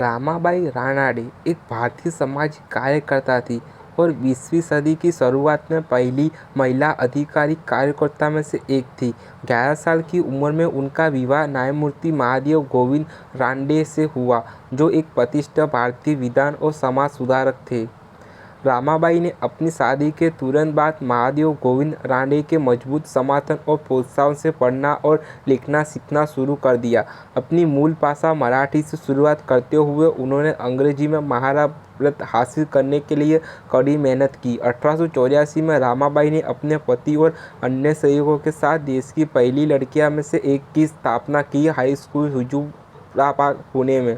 रामाबाई रानडे एक भारतीय सामाजिक कार्यकर्ता थी और 20वीं सदी की शुरुआत में पहली महिला आधिकारिक कार्यकर्ता में से एक थी। 11 साल की उम्र में उनका विवाह न्यायमूर्ति महादेव गोविंद रानडे से हुआ, जो एक प्रतिष्ठित भारतीय विद्वान और समाज सुधारक थे। रामाबाई ने अपनी शादी के तुरंत बाद महादेव गोविंद रानडे के मजबूत समर्थन और प्रोत्साहन से पढ़ना और लिखना सीखना शुरू कर दिया। अपनी मूल भाषा मराठी से शुरुआत करते हुए उन्होंने अंग्रेजी में महारत हासिल करने के लिए कड़ी मेहनत की। 1884 में रामाबाई ने अपने पति और अन्य सहयोगियों के साथ देश की पहली लड़कियों में से एक की स्थापना की, हाई स्कूल हुजूराबाद, पुणे में।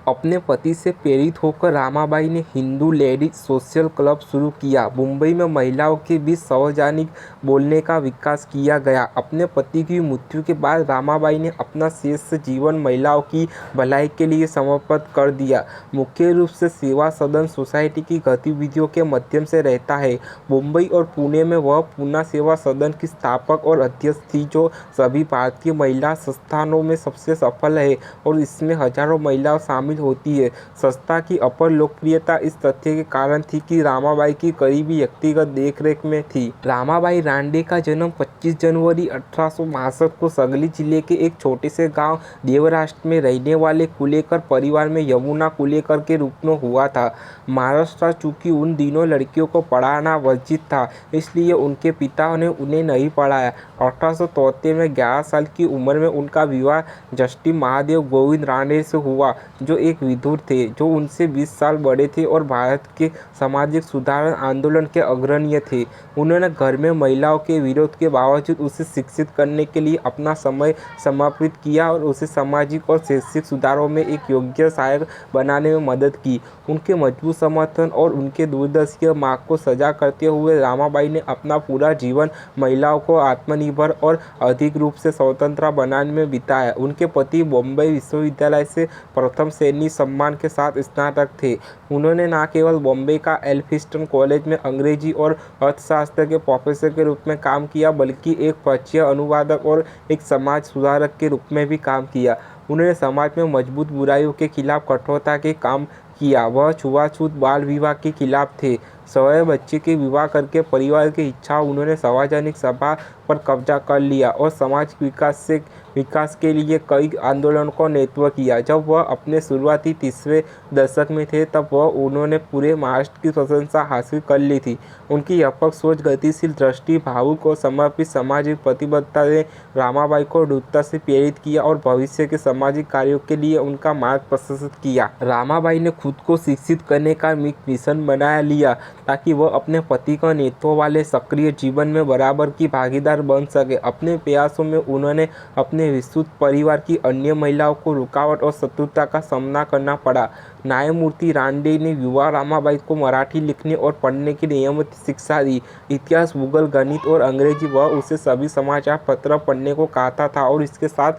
अपने पति से प्रेरित होकर रामाबाई ने हिंदू लेडीज सोशल क्लब शुरू किया। मुंबई में महिलाओं के बीच सार्वजनिक बोलने का विकास किया गया। अपने पति की मृत्यु के बाद रामाबाई ने अपना शेष जीवन महिलाओं की भलाई के लिए समर्पित कर दिया, मुख्य रूप से सेवा सदन सोसाइटी की गतिविधियों के माध्यम से रहता है। मुंबई और पुणे में वह पूना सेवा सदन की स्थापक और अध्यक्ष थी, जो सभी भारतीय महिला संस्थानों में सबसे सफल है और इसमें हजारों महिलाएं शामिल होती है। संस्था की अपर लोकप्रियता इस तथ्य के कारण थी कि रामाबाई की करीबी व्यक्तिगत देखरेख में थी। रामाबाई रानडे का जन्म 25 जनवरी 1862 को सांगली जिले के एक छोटे से गांव देवराष्ट्र में रहने वाले कुलेकर परिवार में यमुना कुलेकर के रूप में हुआ था। महाराष्ट्र, चूंकि उन दिनों लड़कियों को पढ़ाना वर्जित था, इसलिए उनके पिता ने उन्हें नहीं पढ़ाया। 1873 में 11 साल की उम्र में उनका विवाह जस्टिस महादेव गोविंद रानडे से हुआ, जो एक विद्वान थे, जो उनसे 20 साल बड़े थे और भारत के सामाजिक सुधार आंदोलन के अग्रणी थे। उन्होंने घर में महिलाओं के विरोध के बावजूद उसे शिक्षित करने के लिए अपना समय समर्पित किया और उसे सामाजिक और शैक्षिक सुधारों में एक योग्य सहायक बनाने में मदद की। उनके मजबूत समर्थन और उनके दूरदर्शी मार्ग को सजा करते हुए रामाबाई ने अपना पूरा जीवन महिलाओं को आत्मनिर्भर और अधिक रूप से स्वतंत्र बनाने में बिताया। उनके पति बॉम्बे विश्वविद्यालय से प्रथम श्रेणी सम्मान के साथ स्नातक थे। उन्होंने न केवल बॉम्बे का एल्फिंस्टन कॉलेज में अंग्रेजी और अर्थशास्त्र के प्रोफेसर के रूप में काम किया, बल्कि एक पक्षीय अनुवादक और एक समाज सुधारक के रूप में भी काम किया। उन्होंने समाज में मजबूत बुराइयों के खिलाफ कठोरता के काम किया। वह छुआछूत, बाल विवाह के खिलाफ थे। सवै बच्चे के विवाह करके परिवार की इच्छा। उन्होंने सार्वजनिक सभा पर कब्जा कर लिया और समाज विकास के लिए कई आंदोलनों का नेतृत्व किया। जब वह अपने शुरुआती 30वें दशक में थे, तब उन्होंने पूरे महाराष्ट्र की प्रशंसा हासिल कर ली थी। उनकी व्यापक सोच, गतिशील दृष्टि, भावुक और समर्पित सामाजिक प्रतिबद्धता ने रामाबाई को दृढ़ता से प्रेरित किया और भविष्य के सामाजिक कार्यों के लिए उनका मार्ग प्रशस्त किया। रामाबाई ने खुद को शिक्षित करने का मिशन बना लिया, ताकि वह अपने पति का नेतृत्व वाले सक्रिय जीवन में बराबर की भागीदार बन सके। अपने प्रयासों में उन्होंने अपने विस्तृत परिवार की अन्य महिलाओं को रुकावट और शत्रुता का सामना करना पड़ा। न्यायमूर्ति रानडे ने युवा रामाबाई को मराठी लिखने और पढ़ने की नियमित शिक्षा दी। इतिहास, भूगोल, गणित और अंग्रेजी। वह उसे सभी समाचार पत्र पढ़ने को कहता था और इसके साथ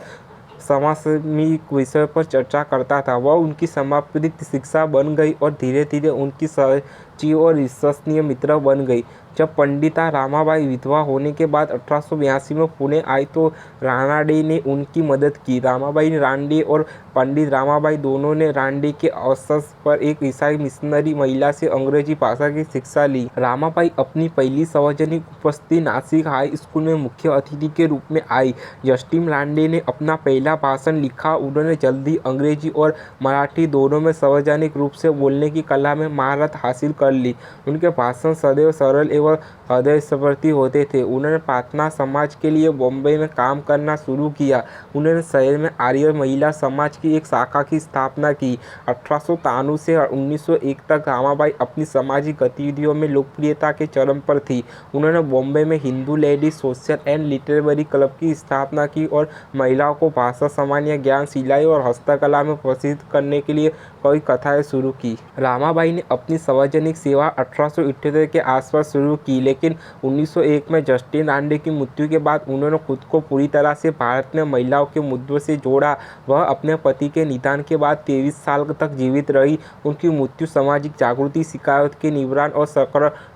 समसामयिक विषयों पर चर्चा करता था। वह उनकी समर्पित शिक्षा बन गई और धीरे धीरे उनकी सच्ची और विश्वसनीय मित्र बन गई। जब पंडिता रामाबाई विधवा होने के बाद 1882 में पुणे आई, तो रानडे ने उनकी मदद की। रामाबाई रानडे और पंडित रामाबाई दोनों ने रानडे के अवसर पर एक ईसाई मिशनरी महिला से अंग्रेजी भाषा की शिक्षा ली। रामाबाई अपनी पहली सार्वजनिक उपस्थिति नासिक हाई स्कूल में मुख्य अतिथि के रूप में आई। जस्टिस रानडे ने अपना पहला भाषण लिखा। उन्होंने जल्दी अंग्रेजी और मराठी दोनों में सार्वजनिक रूप से बोलने की कला में महारत हासिल कर ली। उनके भाषण सदैव सरल एवं हृदयस्पर्शी होते थे। उन्होंने प्रार्थना समाज के लिए बॉम्बे में काम करना शुरू किया। उन्होंने शहर में आर्य महिला समाज की एक शाखा की स्थापना की। 1893 से 1901 तक रामाबाई अपनी सामाजिक गतिविधियों में लोकप्रियता के चरम पर थी। उन्होंने बॉम्बे में Hindu ladies social and literary club की स्थापना की और महिलाओं को भाषा, सामान्य ज्ञान, सिलाई और हस्तकला में प्रशिक्षित करने के लिए कई कथाएं शुरू की। रामाबाई ने अपनी सार्वजनिक सेवा 1878 के आसपास शुरू की, लेकिन 1901 में जस्टिस रानडे की मृत्यु के बाद उन्होंने खुद को पूरी तरह से भारत में महिलाओं के मुद्दों से जोड़ा। वह अपने पति के निधन के बाद 23 साल तक जीवित रही। उनकी मृत्यु सामाजिक जागृति, शिकायत के निवारण और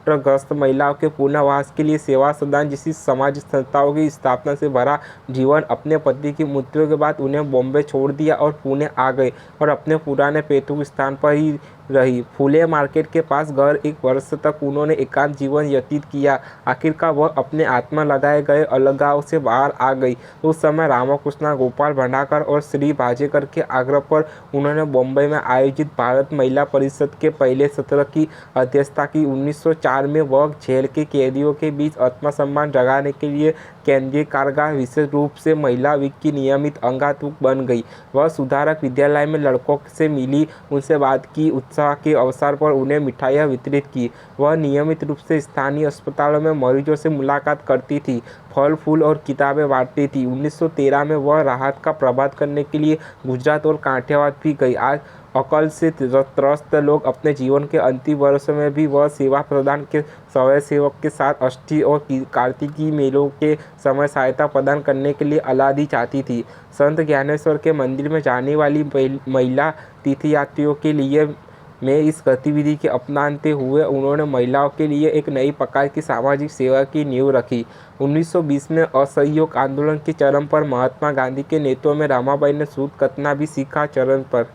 अनक्षरग्रस्त महिलाओं के पुनर्वास के लिए सेवा सदन जैसी समाज संस्थाओं की स्थापना से भरा जीवन। अपने पति की मृत्यु के बाद उन्हें बॉम्बे छोड़ दिया और पुणे आ गए और अपने पुराने पैतृक स्थान पर ही रही। फूले मार्केट के पास घर 1 वर्ष तक उन्होंने एकांत जीवन व्यतीत किया। आखिरकार वह अपने आत्मा लगाए गए अलगाव से बाहर आ गई। उस समय रामकृष्ण गोपाल भंडारकर और श्री भाजेकर के आग्रह पर उन्होंने बॉम्बे में आयोजित भारत महिला परिषद के पहले सत्र की अध्यक्षता की। 1904 में वह जेल के कैदियों के बीच आत्मसम्मान जगाने के लिए केंद्रीय कारागार, विशेष रूप से महिला विंग की नियमित अंगातुक बन गई। वह सुधारक विद्यालय में लड़कों से मिली, उनसे बात की, उत्सव के अवसर पर उन्हें मिठाइयाँ वितरित की। वह नियमित रूप से स्थानीय अस्पतालों में मरीजों से मुलाकात करती थी, फल फूल और किताबें बांटती थी। 1913 में वह राहत का प्रबंध करने के लिए गुजरात और काठियावाड़ भी गई। आज अकाल से त्रस्त लोग अपने जीवन के अंतिम वर्षों में भी वह सेवा प्रदान के स्वयंसेवक के साथ अष्टमी और कार्तिकी मेलों के समय सहायता प्रदान करने के लिए अलादी चाहती थी। संत ज्ञानेश्वर के मंदिर में जाने वाली महिला तीर्थयात्रियों के लिए में इस गतिविधि के अपनाते हुए उन्होंने महिलाओं के लिए एक नई प्रकार की सामाजिक सेवा की नींव रखी। 1920 में असहयोग आंदोलन के चरम पर महात्मा गांधी के नेतृत्व में रमाबाई ने सूत कतना भी सीखा। चरण पर